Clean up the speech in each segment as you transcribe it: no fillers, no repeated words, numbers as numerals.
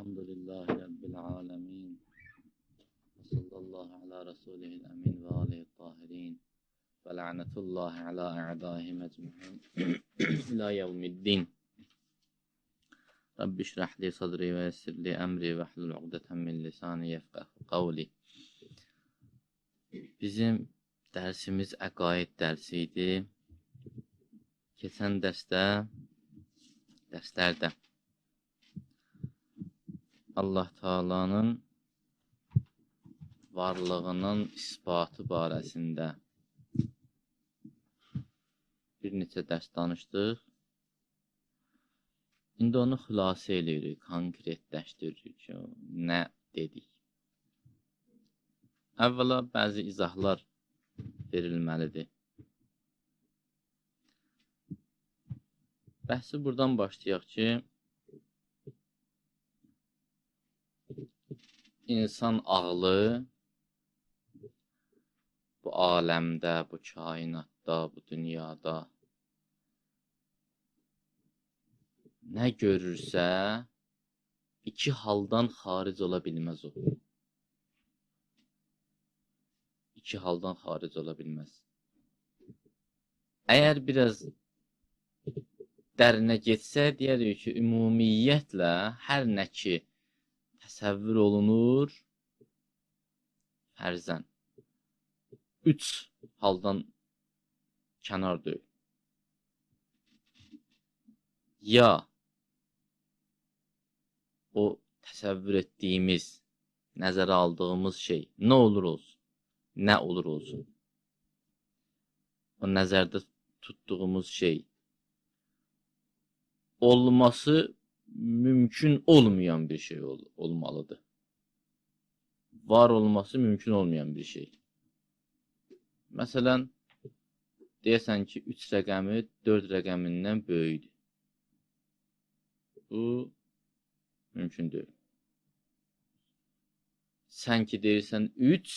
Elhamdülillahi Rabbil alemin. Ve sallallahu ala rasulihil emin ve alihi tahirin. Ve la'netullahi ala a'daihim ecmaîn. İlâ yevmiddin. Rabbi şrah li sadri ve yessir li emri ve hlul uqdeten min lisani yefqahu qavli. Bizim dərsimiz əqaid dərsi idi. Keçən dərslərdə Allah Taala'nın varlığının isbatı barəsində bir neçə dərs danışdıq. İndi onu xülasə edirik, konkretləşdiririk ki, nə dedik. Əvvəla bəzi izahlar verilməlidir. Bəhsi buradan başlayaq ki, insan ağlı bu aləmdə, bu kainatda, bu dünyada nə görürsə, iki haldan xaric ola bilməz o. İki haldan xaric ola bilməz. Əgər biraz dərinə getsə, deyərik ki, ümumiyyətlə hər nə ki təsəvvür olunur, fərzən, üç haldan kənar deyil. Ya o təsəvvür etdiyimiz, nəzərə aldığımız şey nə olur olsun, nə olur olsun, o nəzərdə tutduğumuz şey olması mümkün olmayan bir şey olmalıdır. Var olması mümkün olmayan bir şey. Məsələn, deyəsən ki, 3 rəqəmi 4 rəqəmindən böyükdür. Bu mümkün deyil. Sən ki deyirsən 3,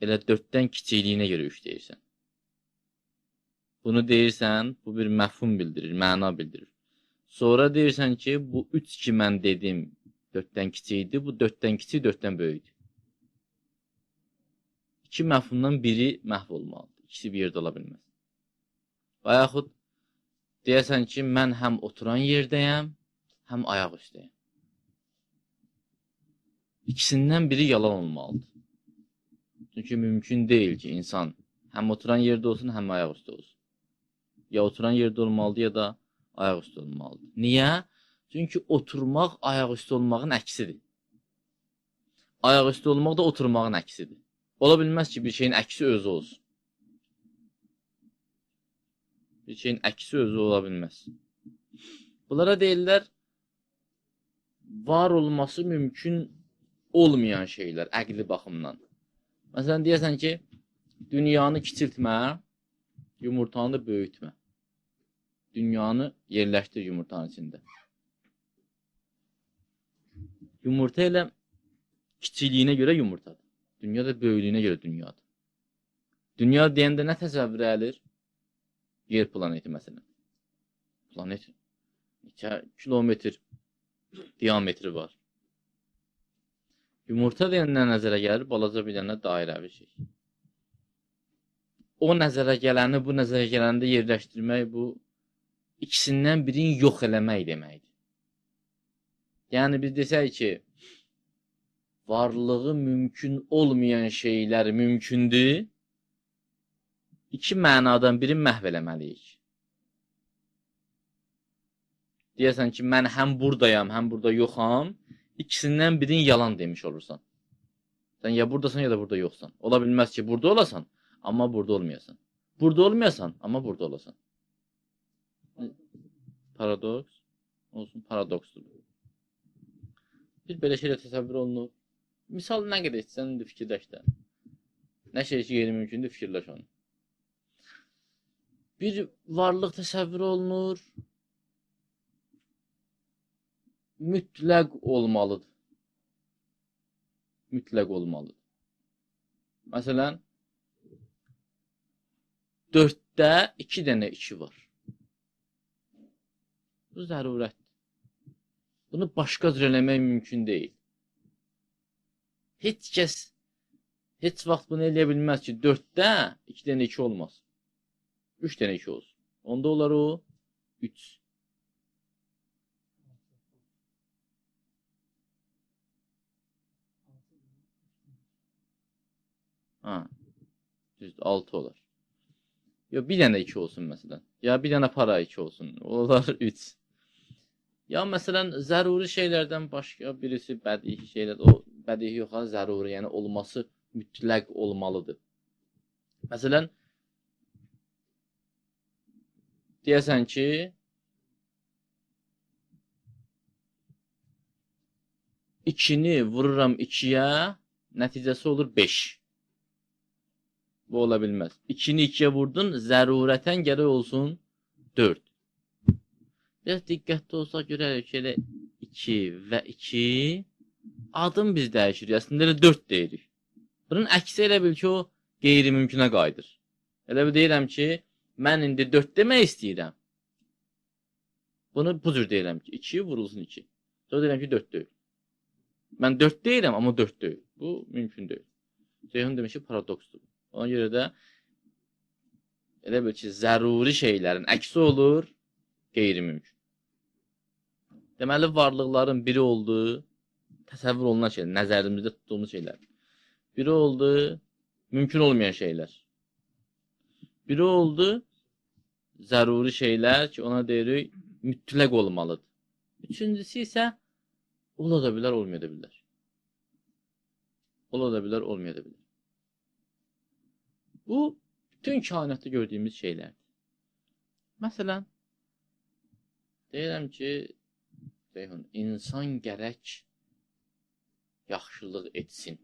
elə 4-dən kiçikliyinə görə 3 deyirsən. Bunu deyirsən, bu bir məfhum bildirir, məna bildirir. Sonra deyirsən ki, bu 3 ki mən dedim 4-dən kiçikdir, bu 4-dən kiçik, 4-dən böyükdür. İki məfhumdan biri məhv olmalıdır. İkisi bir yerdə ola bilməz. Və yaxud deyəsən ki, mən həm oturan yerdəyəm, həm ayaq üstəyəm. İkisindən biri yalan olmalıdır. Çünki mümkün deyil ki, insan həm oturan yerdə olsun, həm ayaq üstə olsun. Ya oturan yerdə olmalıdır, ya da ayaq üstə olmalıdır. Niyə? Çünki oturmaq ayaq üstə olmağın əksidir. Ayaq üstə olmaq da oturmağın əksidir. Ola bilməz ki, bir şeyin əksi özü olsun. Bir şeyin əksi özü ola bilməz. Bunlara deyirlər, var olması mümkün olmayan şeylər, əqli baxımdan. Məsələn, deyəsən ki, dünyanı kiçiltmə, yumurtanı da böyütmə. Dünyanı yerləşdir yumurtanın içində. Yumurta ilə kiçikliyinə görə yumurtadır. Dünya da böyüklüyünə görə dünyadır. Dünya deyəndə nə təsəvvür edilir? Yer planeti məsələn. Planet 2 kilometr diametri var. Yumurta deyəndə nəzərə gəlir, balaca bir dənə dairəvi şey. O nəzərə gələni, bu nəzərə gələndə yerləşdirmək, bu ikisindən birini yox eləmək deməkdir. Yəni biz desək ki, varlığı mümkün olmayan şeylər mümkündür, iki mənadan biri məhv eləməliyik. Deyəsən ki, mən həm buradayam, həm burada yoxam, ikisindən birini yalan demiş olursan. Sən ya buradasan, ya da burada yoxsan. Ola bilməz ki, burada olasan, amma burada olmayasan. Burada olmayasan, amma burada olasan. Paradoks olsun, paradoksdur. Bir belə şeylə təsəvvür olunur. Misal nə qədər etsən, indi fikirləş də. Nə şey ki, yeri mümkündür, fikirləş onu. Bir varlıq təsəvvür olunur, mütləq olmalıdır. Mütləq olmalıdır. Məsələn, 4-də 2 dənə 2 var. Bu zərurətdir. Bunu başqa cür eləmək mümkün deyil. Heç kəs heç vaxt bunu eləyə bilməz ki, 4-də 2 dənə 2 olmaz. 3 dənə 2 olsun. Onda olar o 3. Ha, düzdür, 6 olar. Ya bir dənə 2 olsun məsələn. Ya bir dənə para 2 olsun. Olar 3. Ya məsələn, zəruri şeylərdən başqa birisi bədii şeylər, o bədii yox, zəruri, yəni olması mütləq olmalıdır. Məsələn, deyəsən ki, ikini vururam 2-yə, nəticəsi olur 5. Bu ola bilməz. 2-ni 2-yə vurdun, zərurətən gərək olsun 4. Biraz diqqətli olsaq görərik ki, elə 2 və 2 adım biz dəyişirik. Əslində elə 4 deyirik. Bunun əksi elə bil ki, o qeyri-mümkünə qayıdır. Elə bil deyirəm ki, mən indi 4 demək istəyirəm. Bunu bu cür deyirəm ki, 2 vurulsun 2. Sonra deyirəm ki, 4 deyil. Mən 4 deyirəm, amma 4 deyil. Bu mümkün deyil. Ceyhun demiş ki, paradoksdur. Ona görə də elə bil ki, zəruri şeylərin əksi olur, qeyri-mümkün. Deməli, varlıqların biri oldu, təsəvvür olunan şeylər, nəzərimizdə tutduğumuz şeylər. Biri oldu, mümkün olmayan şeylər. Biri oldu, zəruri şeylər ki, ona deyirik, mütləq olmalıdır. Üçüncüsü isə, ola da bilər, olmaya da bilər. Ola da bilər, olmaya da bilər. Bu, bütün kainatda gördüyümüz şeylərdir. Məsələn, deyirəm ki, insan gərək yaxşılıq etsin.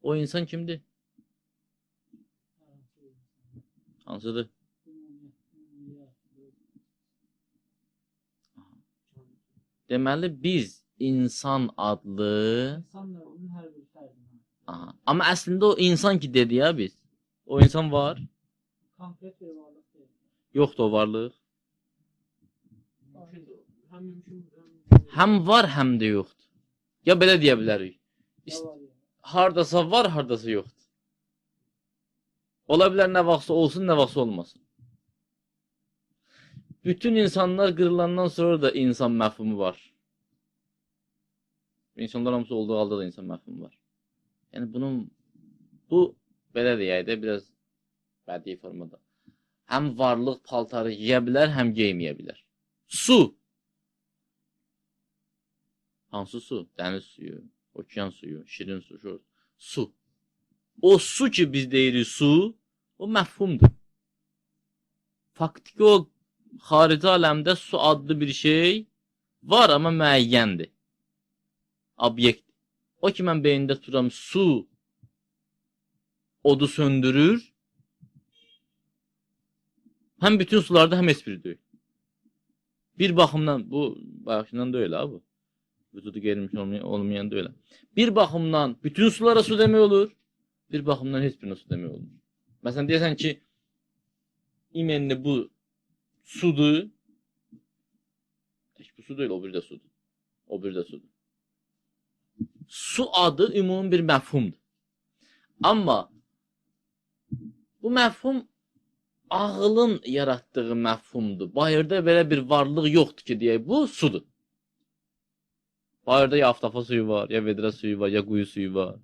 O insan kimdir? Hansıdır? Deməli, biz insan adlı... Aha. Amma əslində o insan ki dedi ya biz. O insan var. Konkret bir varlıq deyil. Yoxdur o varlıq. Həm mümkün, Həm var, həm də yoxdur. Ya belə deyə bilərik. Hardasa var, hardasa yoxdur. Ola bilər nə vaxtsa olsun, nə vaxtsa olmasın. Bütün insanlar qırılandan sonra da insan məfhumu var. İnsanlar hamısı olduğu halda da insan məfhumu var. Yəni bu belə deyək də biraz bədii formada. Həm varlıq paltarı yeyə bilər, həm geyməyə bilər. Su. Hansı su? Dəniz suyu, okean suyu, şirin su, su. O su ki biz deyirik su, o məfhumdur. Faktiki o xarici aləmdə su adlı bir şey var, amma müəyyəndir. Obyekt. O ki mən beynində tuturam su odu söndürür. Həm bütün sularda, həm heç biri deyil. Bir baxımdan, bu bayaqdan deyil ha bu. Vücudu qeyri-mümkün olmayan deyil. Bir baxımdan bütün sulara su demək olur. Bir baxımdan heç birinə su demək olur. Məsələn, deyəsən ki, imenli bu sudur. Bu su deyil, o biri də sudur. O biri də sudur. Su adı ümumi bir məfhumdur. Amma bu məfhum ağılın yaratdığı məfhumdur. Bayırda belə bir varlıq yoxdur ki, deyək, bu sudur. Bayırda ya aftafa suyu var, ya vedrə suyu var, ya quyu suyu var,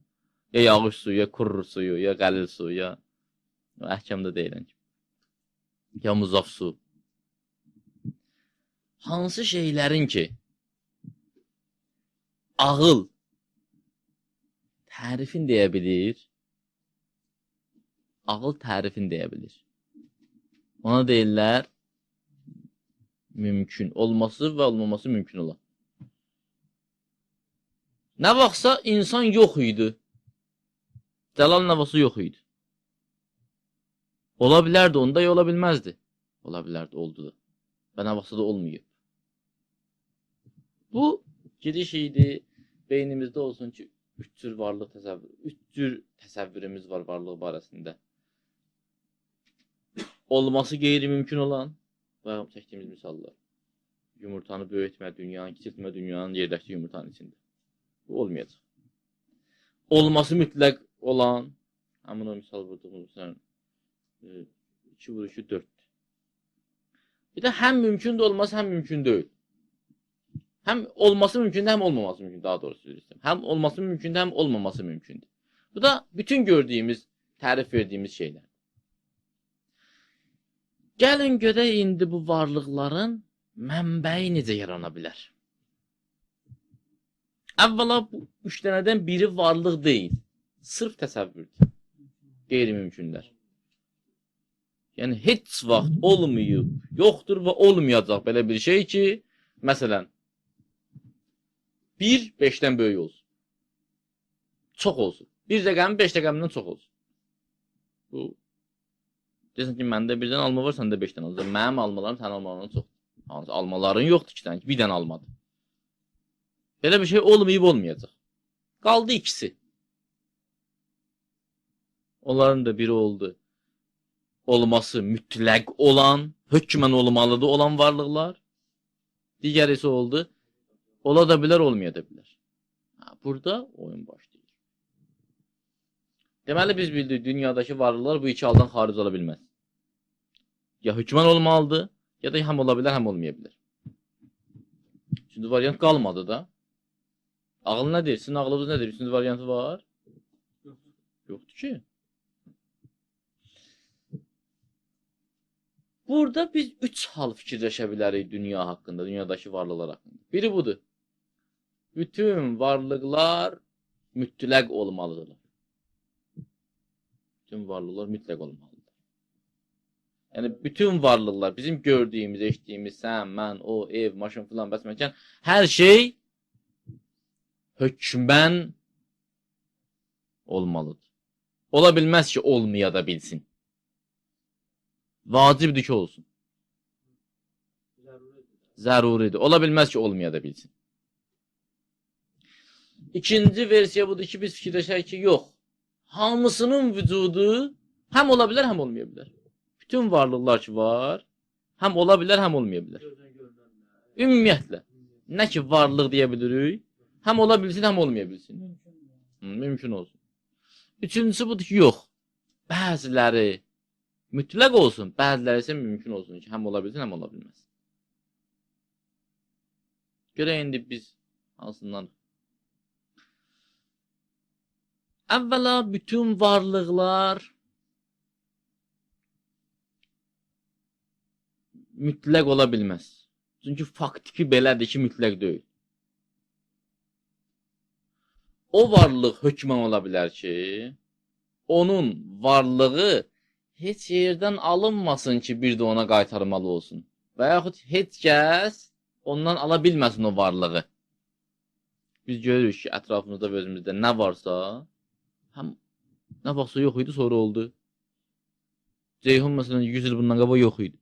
ya yağış suyu, ya kurur suyu, ya qəlil suyu, ya əhkamda deyilən ki, ya muzaf su. Hansı şeylərin ki, ağıl tərifin deyə bilir, ağıl tərifin deyə bilir. Ona deyirlər, mümkün olması və olmaması mümkün olan. Nə vaxtsa insan yox idi. Cəlal nə vaxtsa yox idi. Ola bilərdi, onda ya ola bilməzdi. Ola bilərdi, oldu da. Və nə vaxtsa da olmayıb. Bu giriş idi, beynimizdə olsun ki, 3 cür varlıq təsəvvürü, 3 cür təsəvvürümüz var varlıq barəsində. Olması qeyri-mümkün olan, bayaq çəkdiyimiz misallar. yumurtanı böyütmə, dünyanı kiçiltmə, dünyanın yerləşdiyi yumurtanın içində. Bu olmayacaq. Olması mütləq olan, həmin o misal vurduğumuz, məsələn, 2 vur 2 4. Bir də həm mümkün də olması, həm mümkün deyil. Həm olması mümkündür, həm olmaması mümkündür, daha doğrusu söyləyirəm. Həm olması mümkündür, həm olmaması mümkündür. Bu da bütün gördüyümüz, tərif verdiyimiz şeylər. Gəlin görək indi bu varlıqların mənbəyi necə yarana bilər? Əvvəla bu 3 dənədən biri varlıq deyil, sırf təsəvvürdür. Qeyri-mümkünlər. Yəni, heç vaxt olmayıb, yoxdur və olmayacaq belə bir şey ki, məsələn, 1 5-dən böyük olsun. Çox olsun. 1 rəqəmi 5 rəqəmindən çox olsun. Bu, desən ki, məndə 1-dən alma var, səndə 5-dən alacaq. Mənim almalarım sənin almalarından çoxdur. Hansı almaların yoxdur ki, sən ki, 1 dənə almadın. Belə bir şey olmayıb olmayacaq. Qaldı ikisi. Onların da biri oldu. Olması mütləq olan, hökmən olmalıdır olan varlıqlar. Digər isə oldu. Ola da bilər, olmaya da bilər. Burada oyun başlayır. Deməli, biz bildik, dünyadakı varlıqlar bu iki haldan xaric ola bilməz. Ya hökmən olmalıdır, ya da həm ola bilər, həm olmaya bilər. Üçüncü variant qalmadı da. Ağıl nədir? Sizin ağlınız nədir? Üçüncü variantı var? Yoxdur ki. Burada biz 3 hal fikirləşə bilərik dünya haqqında, dünyadakı varlıqlar haqqında. Biri budur. Bütün varlıqlar mütləq olmalıdırlar. Bütün varlıqlar mütləq olmalıdır. Yəni, bütün varlıqlar, bizim gördüyümüz, eşitdiyimiz, sən, mən, o, ev, maşın filan, bəs məkən, hər şey hökmən olmalıdır. Ola bilməz ki, olmaya da bilsin. Vacibdir ki, olsun. Zəruridir. Ola bilməz ki, olmaya da bilsin. İkinci versiya budur ki, biz fikirləşək ki, yox. Hamısının vücudu həm ola bilər, həm olmaya bilər. Bütün varlıqlar ki var, həm ola bilər, həm olmaya bilər. Ümumiyyətlə, nə ki varlıq deyə bilirik, həm ola bilsin, həm olmaya bilsin. Mümkün olsun. Üçüncüsü budur ki, yox. Bəziləri mütləq olsun, bəziləri isə mümkün olsun ki, həm ola bilsin, həm ola bilməz. Görək indi biz hansından? Əvvəla bütün varlıqlar mütləq ola bilməz. Çünki faktiki belədir ki, mütləq deyil. O varlıq hökmən ola bilər ki, onun varlığı heç yerdən alınmasın ki, bir də ona qaytarmalı olsun. Və yaxud heç kəs ondan ala bilməsin o varlığı. Biz görürük ki, ətrafımızda və özümüzdə nə varsa, həm nə vaxtsa yox idi, sonra oldu. Ceyhun məsələn 100 il bundan qabaq yox idi.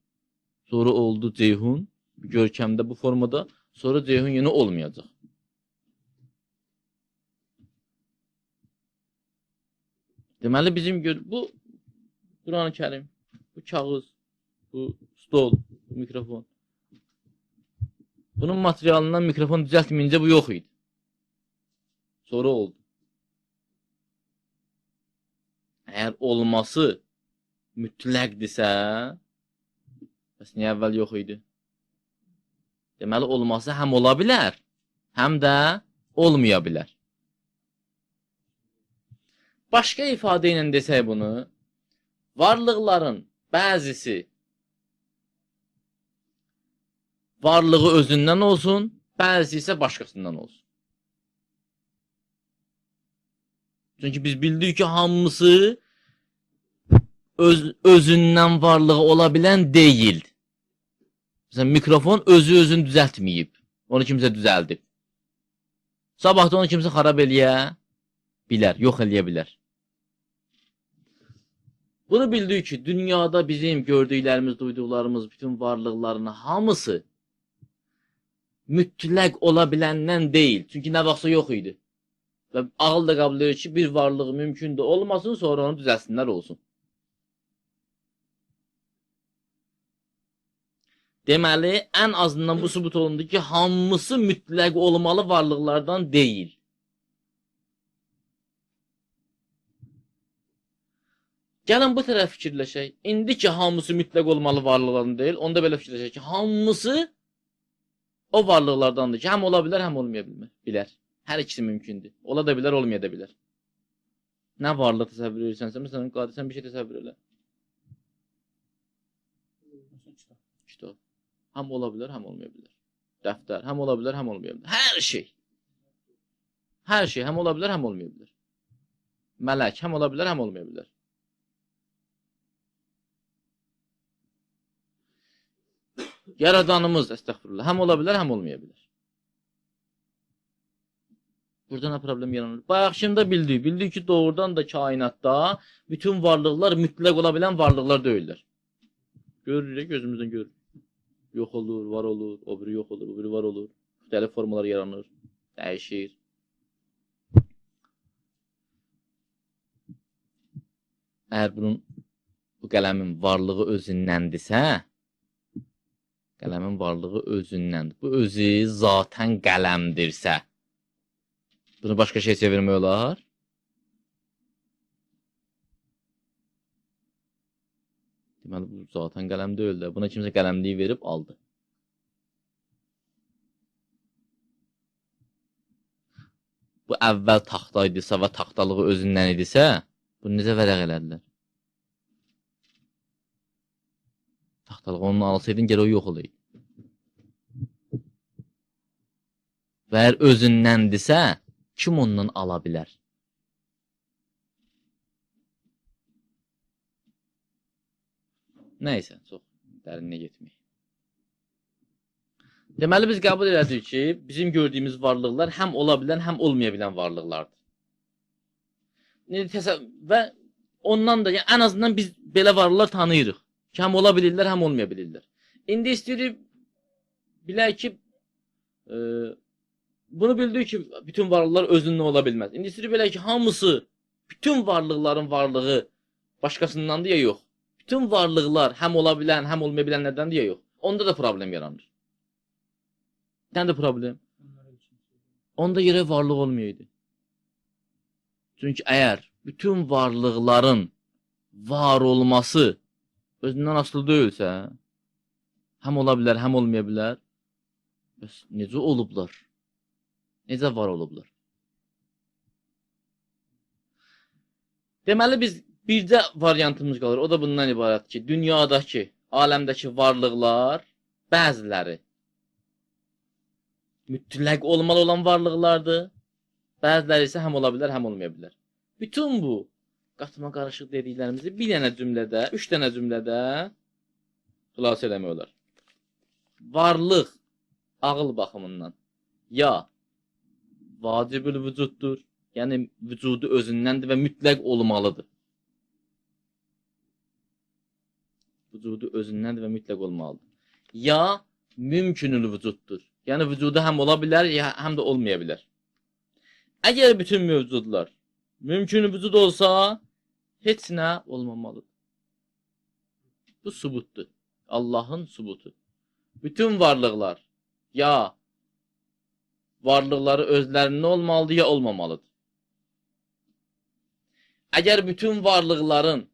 Sonra oldu Ceyhun, görkəmdə bu formada, sonra Ceyhun yenə olmayacaq. Deməli bizim bu Quran-ı Kərim, bu kağız, bu stol, bu mikrofon. Bunun materialından mikrofon düzəltməyincə bu yox idi. Sonra oldu. Əgər olması mütləqdirsə, bəs niyə əvvəl yox idi? Deməli, olması həm ola bilər, həm də olmaya bilər. Başqa ifadə ilə desək bunu, varlıqların bəzisi varlığı özündən olsun, bəzisi isə başqasından olsun. Çünki biz bildik ki, hamısı özündən varlığı ola bilən deyil. Məsələn, mikrofon özünü düzəltməyib. Onu kimsə düzəldib. Sabah da onu kimsə xarab eləyə bilər, yox eləyə bilər. Bunu bildik ki, dünyada bizim gördüklərimiz, duyduqlarımız, bütün varlıqların hamısı mütləq ola biləndən deyil. Çünki nə vaxtsa yox idi. Və ağıl da qəbul edir ki, bir varlığı mümkün də olmasın, sonra onu düzəlsinlər olsun. Deməli, ən azından bu sübut olundu ki, hamısı mütləq olmalı varlıqlardan deyil. Gəlin bu tərəf fikirləşək. İndi ki, hamısı mütləq olmalı varlıqlardan deyil, onda belə fikirləşək ki, hamısı o varlıqlardandır ki, həm ola bilər, həm olmaya bilər. Hər ikisi mümkündür. Ola da bilər, olmaya da bilər. Nə varlıq təsəvvür edirsənsə, məsələn, qadisən bir şey təsəvvür elə. Kitab. Həm ola bilər, həm olmaya bilər. Dəftər, həm ola bilər, həm olmaya bilər. Hər şey. Hər şey həm ola bilər, həm olmaya bilər. Mələk həm ola bilər, həm olmaya bilər. Yaradanımız, əstəğfurullah, həm ola bilər, həm olmaya bilər. Burada nə problem yaranır? Bayaq şimdi bildik ki, doğrudan da kainatda bütün varlıqlar mütləq ola bilən varlıqlar deyirlər. Görürük, gözümüzdən görürük. Yox olur, var olur, o biri yox olur, o biri var olur. Müxtəlif formalar yaranır, dəyişir. Əgər bu qələmin varlığı özündəndirsə, qələmin varlığı özündəndir. Bu özü zatən qələmdirsə, bunu başqa şey çevirmək olar? Deməli, bu zatən qələm deyil də. Buna kimsə qələmliyi verib aldı. Bu əvvəl taxta idisə və taxtalığı özündən idisə, bunu necə vərəq elədilər? Taxtalığı onu alsaydın, gələ o yox olaydı. Və əgər özündəndirsə, kim ondan ala bilər? Nəysə, çox dərinə getməyik. Deməli, biz qəbul elədik ki, bizim gördüyümüz varlıqlar həm ola bilən, həm olmaya bilən varlıqlardır. Və ondan da, yəni, ən azından biz belə varlıqlar tanıyırıq. Ki, həm ola bilirlər, həm olmaya bilirlər. İndi istəyirik, bilək ki, bunu bildik ki, bütün varlıqlar özündən ola bilməz. İndi istəyirik, bilək ki, hamısı, bütün varlıqların varlığı başqasındandır ya yox. Bütün varlıqlar həm ola bilən, həm olmaya bilənlərdəndir ya yox. Onda da problem yaranır. Nədir problem? Onda yerə varlıq olmayaydı. Çünki əgər bütün varlıqların var olması özündən asılı deyilsə, həm ola bilər, həm olmaya bilər. Bəs necə olublar? Necə var olublar? Deməli, biz bircə variantımız qalır. O da bundan ibarət ki, dünyadakı, aləmdəki varlıqlar, bəziləri mütləq olmalı olan varlıqlardır. Bəziləri isə həm ola bilər, həm olmaya bilər. Bütün bu qatma qarışıq dediklərimizi bir dənə cümlədə, 3 dənə cümlədə xülasə eləmək olar. Varlıq ağıl baxımından ya vacibül vücuddur, yəni vücudu özündəndir və mütləq olmalıdır. Vücudu özündəndir və mütləq olmalıdır. Ya mümkünül vücuddur, yəni vücudu həm ola bilər, həm də olmaya bilər. Əgər bütün mövcudlar mümkün vücud olsa, heç nə olmamalıdır. Bu sübutdur. Allahın sübutu. Bütün varlıqlar ya varlıqları özlərində olmalıdır, ya olmamalıdır. Əgər bütün varlıqların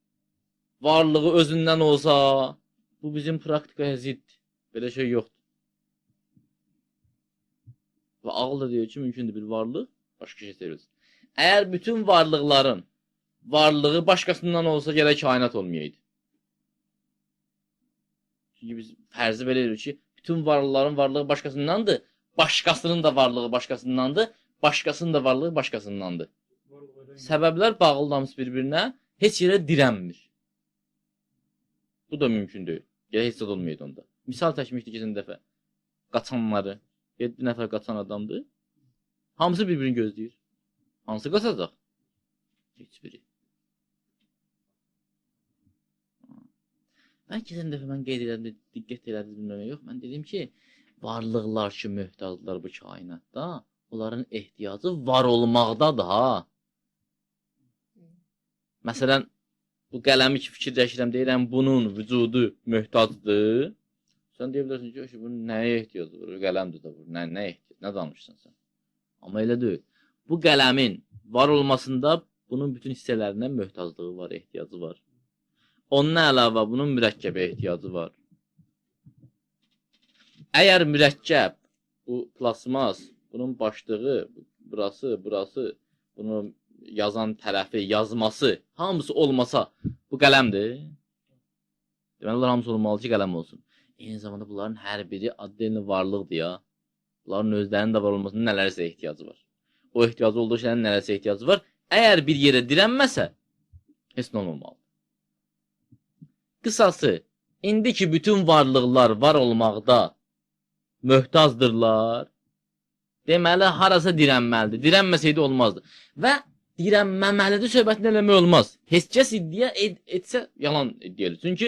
varlığı özündən olsa, bu bizim praktikaya ziddir. Belə şey yoxdur. Və ağıl da deyir ki, mümkündür bir varlıq başqa şey sevirsin. Əgər bütün varlıqların varlığı başqasından olsa, gərək kainat olmayaydı. Çünki biz fərzi belə edirik ki, bütün varlıqların varlığı başqasındandır, başqasının da varlığı başqasındandır, başqasının da varlığı başqasındandır. Səbəblər bağlıdır bir-birinə, heç yerə dirənmir. Bu da mümkün deyil. Gərək heç zad olmayaydı onda. Misal çəkmişdik keçən dəfə. Qaçanları, 7 nəfər qaçan adamdır. Hamısı bir-birini gözləyir. Hansı qaçacaq? Heç biri. Mən keçən dəfə qeyd edirəm, diqqət elədiniz bilməmək yox. Mən dedim ki, varlıqlar ki, möhtacdırlar bu kainatda, onların ehtiyacı var olmaqdadır ha. Məsələn, bu qələmi ki fikirləşirəm, deyirəm, bunun vücudu möhtacdır. Sən deyə bilərsən ki, bunun nəyə ehtiyacı var? Qələmdir də bu. Nə ehtiyac? Nə danışırsan sən? Amma elə deyil. Bu qələmin var olmasında bunun bütün hissələrindən möhtaclığı var, ehtiyacı var. Ondan əlavə bunun mürəkkəbə ehtiyacı var. Əgər mürəkkəb, bu plasmas, bunun başlığı, burası, bunu yazan tərəfi, yazması, hamısı olmasa bu qələmdir. Deməli, bunlar hamısı olmalı ki, qələm olsun. Eyni zamanda bunların hər biri adlı varlıqdır ya. Bunların özlərinin də var olmasının nələrsə ehtiyacı var. O ehtiyacı olduğu şeylərin nələrsə ehtiyacı var. Əgər bir yerə dirənməsə, heç nə olmamalı. Qısası, indiki bütün varlıqlar var olmaqda möhtazdırlar. Deməli, harasa dirənməlidir. Dirənməsəydi olmazdı. Və dirənməməlidir söhbətini eləmək olmaz. Heç kəs iddia etsə yalan iddia edir. Çünki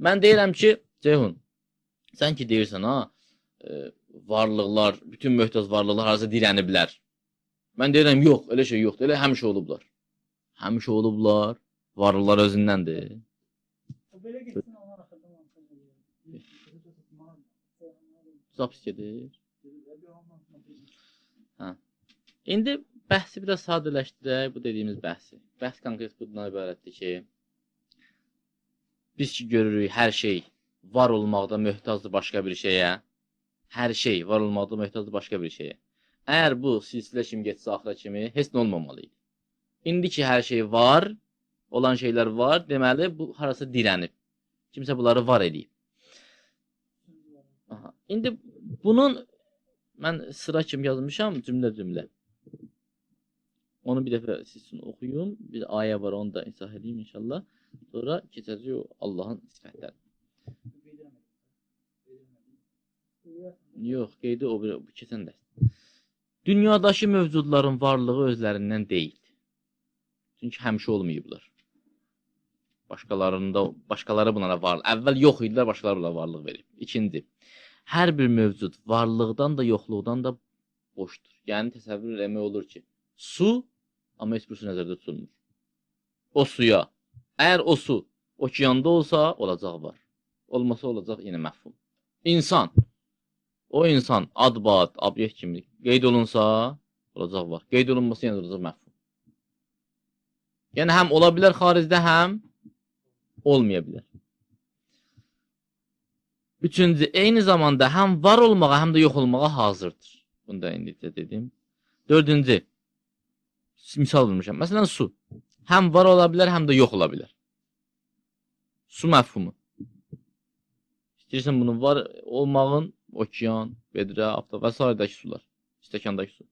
mən deyirəm ki, Ceyhun, sən ki deyirsən, varlıqlar, bütün möhtac varlıqlar harasa dirəniblər. Mən deyirəm, yox, elə şey yoxdur, elə həmişə olublar. Həmişə olublar, varlıqlar özündəndir. Belə getsin Allah axırdan Zapis gedir. İndi bəhsi biraz sadələşdirək, bu dediyimiz bəhsi. Bəhs konkret bundan ibarətdir ki, biz ki görürük, hər şey var olmaqda möhtacdır başqa bir şeyə. Hər şey var olmaqda möhtacdır başqa bir şeyə. Əgər bu silsilə kimi getsə axıra kimi, heç nə olmamalıydı. İndi ki, hər şey var, olan şeylər var, deməli, bu harasa dirənib. Kimsə bunları var edib. İndi bunun, mən sıra kimi yazmışam, cümlə. Onu bir dəfə siz üçün oxuyum. Bir ayə var, onu da izah edeyim inşallah. Sonra keçəcək o Allahın sifətləri. Yox, qeydi o bir keçən dərs. Dünyadakı mövcudların varlığı özlərindən deyil. Çünki həmişə olmayıblar. Başqaları bunlara varlıq. Əvvəl yox idilər, başqaları bunlara varlıq verib. İkinci, hər bir mövcud varlıqdan da, yoxluqdan da boşdur. Yəni, təsəvvür eləmək olur ki, su, amma heç bir su nəzərdə tutulmur. O suya, əgər o su okeanda olsa, olacaq var. Olmasa olacaq, yenə məhfum. İnsan, o insan ad-bad, obyekt kimi qeyd olunsa, olacaq var. Qeyd olunması yenə olacaq məhfum. Yəni, həm ola bilər xaricdə, həm olmaya bilər. Üçüncü, eyni zamanda həm var olmağa, həm də yox olmağa hazırdır. Bunu da indi dedim. Dördüncü, misal vermişəm. Məsələn, su. Həm var ola bilər, həm də yox ola bilər. Su məfhumu. İstəyirsən bunun var olmağın, okean, vedrə, afta və s. sular. Stəkandakı su.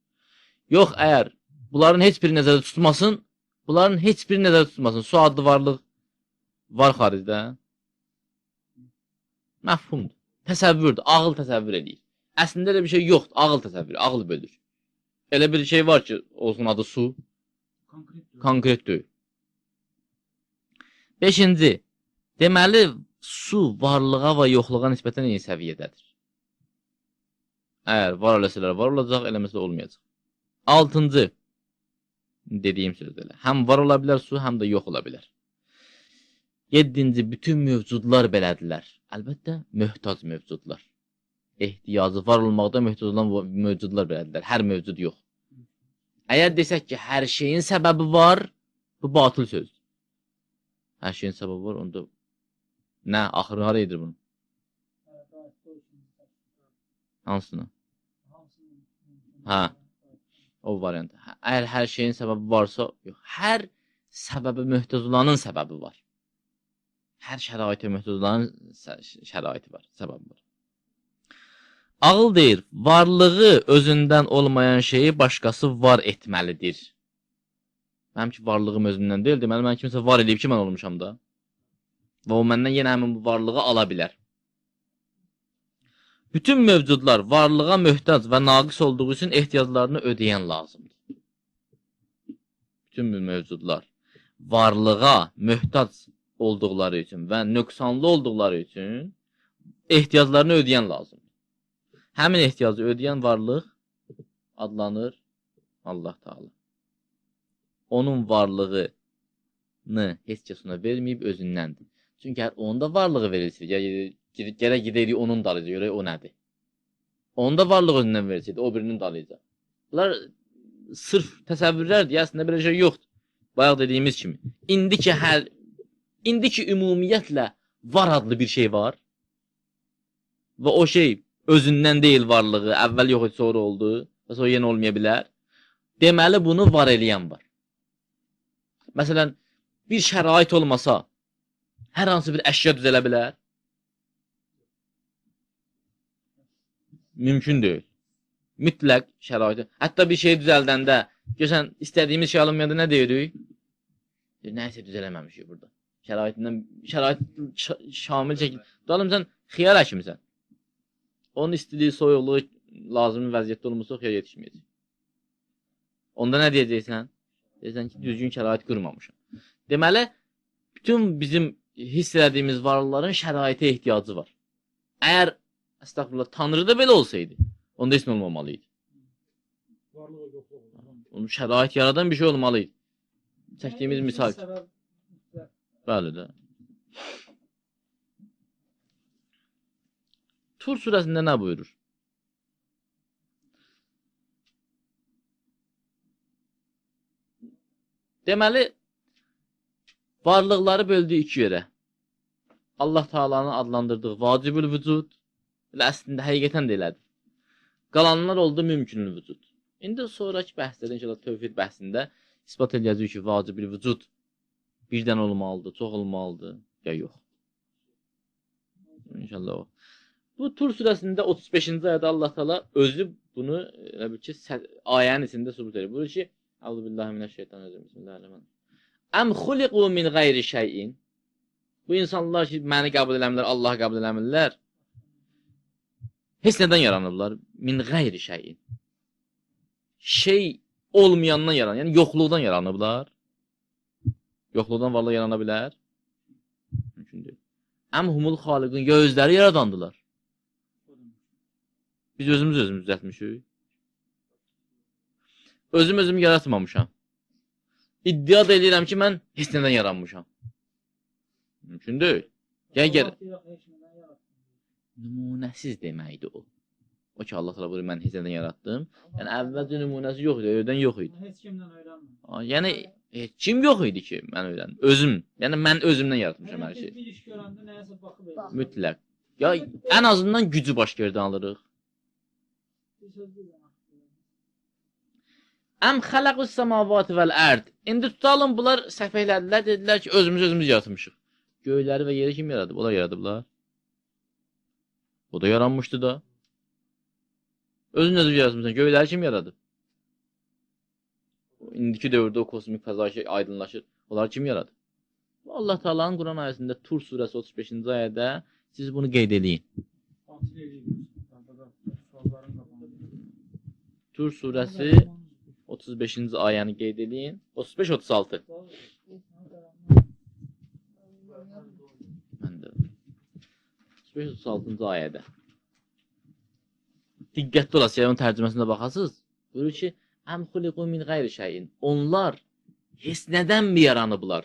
Yox, əgər bunların heç biri nəzərdə tutulmasın, su adlı varlıq var xaricdə. Məfhumdur. Təsəvvürdür. Ağıl təsəvvür edir. Əslində elə bir şey yoxdur. Ağıl təsəvvür, ağıl bölür. Elə bir şey var ki, olsun adı su. Konkret deyil. Beşinci, deməli, su varlığa və yoxluğa nisbətən eyni səviyyədədir. Əgər var eləsələr var olacaq, eləməsələr olmayacaq. Altıncı, dediyim sözlərlə, həm var ola bilər su, həm də yox ola bilər. Yeddinci, bütün mövcudlar belədirlər. Əlbəttə, möhtac mövcudlar. Ehtiyacı var olmaqda möhtac olan mövcudlar belədirlər. Hər mövcud yox. Əgər desək ki, hər şeyin səbəbi var, bu batıl sözdür. Hər şeyin səbəbi var, onda nə? Axırı hara edir bunu? Hansını? Hə, o variant. Əgər hər şeyin səbəbi varsa, yox. Hər səbəbi möhtac olanın səbəbi var. Hər şəraitə möhtac olanın şəraiti var, səbəbi var. Ağıl deyir, varlığı özündən olmayan şeyi başqası var etməlidir. Mənim ki, varlığım özündən deyil, deməli, mən kimsə var edib ki, mən olmuşam da. Və o məndən yenə həmin bu varlığı ala bilər. Bütün mövcudlar varlığa möhtac və naqis olduğu üçün ehtiyaclarını ödəyən lazımdır. Bütün mövcudlar varlığa möhtac olduqları üçün və nöqsanlı olduqları üçün ehtiyaclarını ödəyən lazımdır. Həmin ehtiyacı ödəyən varlıq adlanır Allah Taala. Onun varlığını heç kəs ona verməyib özündəndir. Çünki hər onda varlığı verilsin. Gərək gedəyik onun dalıyca, görək o nədir. Onda varlıq özündən verilsəydi, o birinin dalıyca. Bunlar sırf təsəvvürlərdir, əslində belə şey yoxdur. Bayaq dediyimiz kimi. İndiki ümumiyyətlə var adlı bir şey var. Və o şey özündən deyil varlığı, əvvəl yox idi, sonra oldu və sonra yenə olmaya bilər. Deməli, bunu var eləyən var. Məsələn, bir şərait olmasa, hər hansı bir əşya düzələ bilər? Mümkün deyil. Mütləq şəraiti. Hətta bir şey düzəldəndə, görsən, istədiyimiz şey alınmayanda nə deyirik? Nəysə düzələməmişik burada. Şərait şamil şəkil. Dalım, sən xiyar həkimisən. Onun istiliyi, soyuqluğu, lazımi vəziyyətdə olmasa xiyar yetişməyəcək. Onda nə deyəcəksən? Deyəcəksən ki, düzgün şərait qurmamışam. Deməli, bütün bizim hiss elədiyimiz varlıqların şəraitə ehtiyacı var. Əgər, əstəğfurullah, Tanrıda belə olsaydı, onda heç nə olmamalı idi. Onun şərait yaradan bir şey olmalı idi. Çəkdiyimiz misal. Bəli də. Tur surəsində nə buyurur? Deməli, varlıqları böldü iki yerə. Allah Taala'nın adlandırdığı vacibül vücud, əslində həqiqətən də elədir. Qalanlar oldu mümkünül vücud. İndi sonraki bəhslərdə, inşallah tövhid bəhsində isbat edəcəyik ki, vacibül vücud birdən olmalıdır, çox olmalıdır, ya yox. İnşallah o. Bu Tur surəsində 35-ci ayədə Allah Taala özü bunu ayənin içində sübut edir. Buyurur ki, Əuzubillahimineşşeytanirracim. Bismillahirrahmanirrahim. Əm xuliqu min qeyri şeyin. Bu insanlar ki, məni qəbul eləmirlər, Allahı qəbul eləmirlər. Heç nədən yaranırlar? Min qeyri şeyin. Şey olmayandan yaranır. Yəni yoxluqdan yaranıblar. Yoxluqdan varlıq yarana bilər. Mümkün deyil. Əm humul xaliqin, ya özləri yaradandılar. Biz özümüz düzəltmişik. Özüm yaratmamışam. İddia da edirəm ki, mən heç nədən yaranmışam. Mümkün deyil. Gəl. Nümunəsiz deməkdir o. O ki, Allah Teala buyurur, mən heç nədən yaratdım. Yəni, əvvəlcə nümunəsi yox idi, öydən yox idi. Heç kimdən öyrənmir. Yəni, heç kim yox idi ki, mən öyrəndim. Özüm. Yəni, mən özümdən yaratmışam hər şey. Bir iş görəndə nəyəsə baxıb edir. Mütləq. Ya, ən azından gücü başqa yerdən alırıq. Əm xələqus səmavati vəl ərd. İndi tutalım, bunlar səhv elədilər, dedilər ki, özümüz yaratmışıq. Göyləri və yeri kim yaradıb? Onlar yaradıblar. O da yaranmışdı da. Özün yaratmışsan, göyləri kim yaradıb? İndiki dövrdə o kosmik fəza ki, aydınlaşır. Onlar kim yaradıb? Allah Taala'nın Quran ayəsində Tur surəsi 35-ci ayədə siz bunu qeyd eləyin. Tur surəsi 35-ci ayəni qeyd eləyin. 35-36. Mən də 35-36-cı ayədə. Diqqətli olasınız, onun tərcüməsində baxasınız. Buyurur ki, əm xuliqu min qeyri şeyin. Onlar heç nədən mi yaranıblar?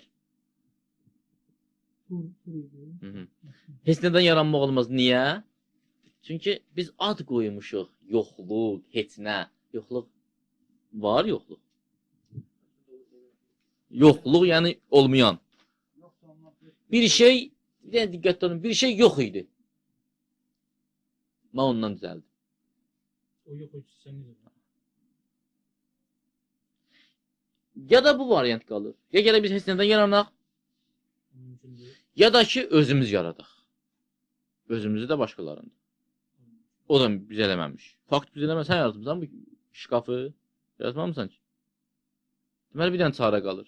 Heç nədən yaranmaq olmaz. Niyə? Çünki biz ad qoymuşuq. Yoxluq, heç nə. Yoxluq var, yoxluq. Yoxluq, yəni olmayan. Bir şey, diqqətli olun, bir şey yox idi. Mən ondan düzəldim. O yox idi, sən necə? Ya da bu variant qalır. Ya gələ biz heç nədən yaranaq, ya da ki, özümüz yaradaq. Özümüzü də başqalarında. O da biz eləməmiş. Fakt biz eləməmiş. Sən yaratmışsan bu şkafı. Yaratmamısan ki. Deməli, bir dənə çarə qalır.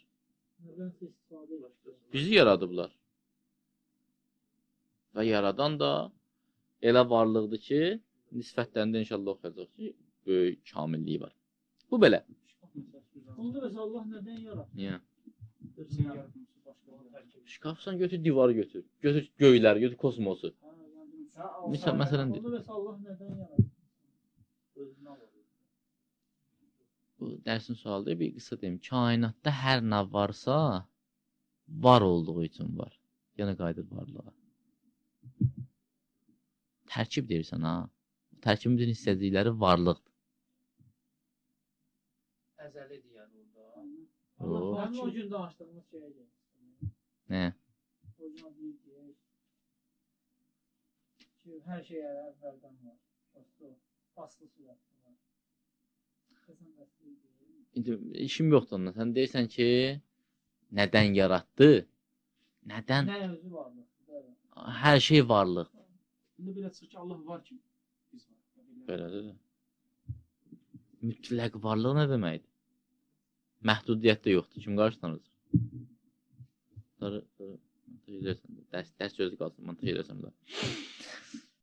Bizi yaradıblar. Və yaradan da elə varlıqdır ki, nisbətlərində inşallah oxuyacaq ki, böyük kamilliyi var. Bu belə. Onda mesela Allah nədən yaratdı? Niyə? Şkafsan götür, divarı götür. Götür göyləri, götür kosmosu. Məsələn deyil. Onda mesela Allah nədən yaratdı? Bu dərsin sualıdır. Bir qısa deyim. Kainatda hər nə varsa, var olduğu üçün var. Yenə qayıdır varlığa. Tərkib deyirsən ha. Tərkibimizin hissəcikləri varlıqdır. Əzəlidir yəni orada. Allah Oo. mənim o gün danışdığımız şeyə gəlir. Nə? O gün o deyir ki, hər şey əvvəldən var. Faslı sürətli var. Kəsən bəsliyi deyir. İndi işim yoxdur onunla. Sən deyirsən ki, nədən yaratdı? Nədən? Nə özü varlıqdır. Hər şey varlıq. İndi belə çıxır ki, Allah var ki, biz var. Belədir də. Mütləq varlıq nə deməkdir? Məhdudiyyət də yoxdur. Kim qarşılanır? Montaj edərsən də. Dərs sözü qalsın. Montaj edərsən də.